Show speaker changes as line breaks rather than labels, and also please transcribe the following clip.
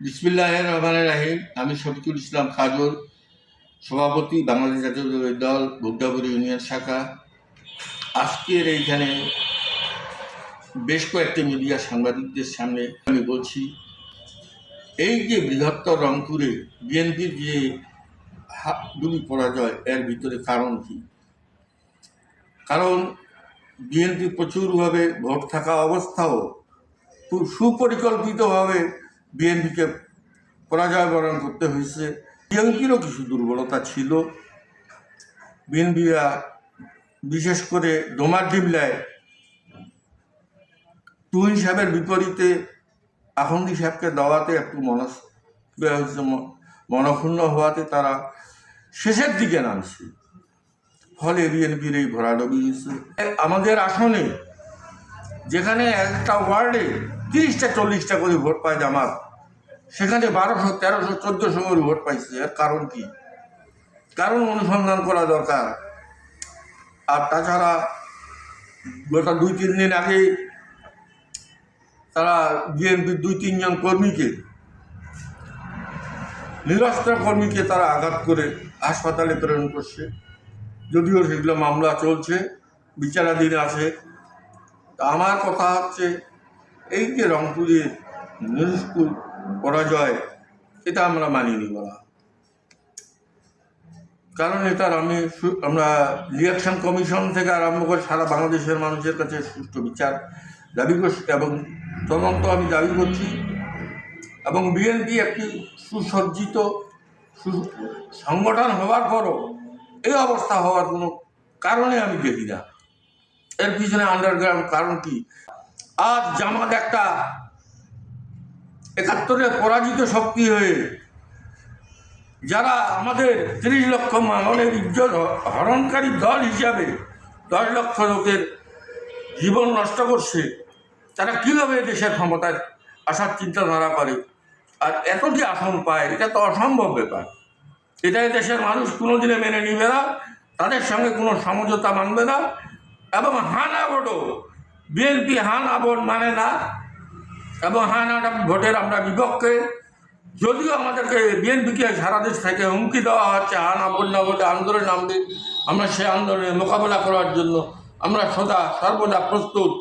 বিসমিল্লাহির রহমানির রহিম। আমি শফিকুল ইসলাম কাজল, সভাপতি বাংলাদেশ জাতীয়তাবাদী দল ভোগদাপুর ইউনিয়ন শাখা। আজকের এইখানে বেশ কয়েকটি মিডিয়া সাংবাদিকদের সামনে আমি বলছি, এই যে বৃহত্তর রংপুরে বিএনপির যে দুই পরাজয়, এর ভিতরে কারণ কি? কারণ বিএনপি প্রচুরভাবে ভোট থাকা অবস্থাও খুব সুপরিকল্পিতভাবে বিএনপিকে পরাজয় বরণ করতে হয়েছে। বিএনপিরও কিছু দুর্বলতা ছিল। বিএনপিরা বিশেষ করে ডোমারডিমলায় তুহিন সাহেবের বিপরীতে আখন্দি সাহেবকে দেওয়াতে একটু মনক্ষুণ্ণ হওয়াতে তারা শেষের দিকে নামছে, ফলে বিএনপির এই ভরাডবি হয়েছে। আমাদের আসনে যেখানে একটা ওয়ার্ডে 30টা 40টা করে ভোট পায় জামাত, সেখানে 1200, 1300, 1400 করে ভোট পাইছে। এর কারণ কি? কারণ অনুসন্ধান করা দরকার। আর তাছাড়া গত 2-3 দিন আগে তারা বিএনপির 2-3 জন কর্মীকে, নিরস্ত্র কর্মীকে তারা আঘাত করে হাসপাতালে প্রেরণ করছে। যদিও সেগুলো মামলা চলছে, বিচারাধীন আছে। আমার কথা হচ্ছে, এই যে রংপুরের নিষ্ঠুর পরাজয়, এটা আমরা মানিনি বলা। কারণ এটার আমরা ইলেকশন কমিশন থেকে আরম্ভ করে সারা বাংলাদেশের মানুষের কাছে সুষ্ঠু বিচার দাবি করছি এবং তদন্ত আমি দাবি করছি। এবং বিএনপি একটি সুসজ্জিত সংগঠন হওয়ার পরও এই অবস্থা হওয়ার কোনো কারণে আমি দেখি না। এর পিছনে আন্ডারগ্রাউন্ড কারণ কি? আজ জামাত একটা 71-এ পরাজিত শক্তি হয়ে, যারা আমাদের 30 লক্ষ মানুষের ইজ্জত হরণকারী দল হিসাবে 10 লক্ষ লোকের জীবন নষ্ট করছে, তারা কীভাবে দেশের ক্ষমতায় আসার চিন্তাধারা করে আর এতটি আসন পায়? এটা তো অসম্ভব ব্যাপার। এটাই দেশের মানুষ কোনোদিনে মেনে নিবে না, তাদের সঙ্গে কোনো সমঝোতা মানবে না। এবং হানা ভোটও বিএনপি হানা ভোট মানে না, এবং হানা ভোটের আমরা বিপক্ষে। যদিও আমাদেরকে বিএনপিকে সারা দেশ থেকে হুমকি দেওয়া হচ্ছে হানা ভোট না ভোটে আন্দোলন নামবে, আমরা সে আন্দোলনে মোকাবেলা করার জন্য আমরা সর্বদা প্রস্তুত।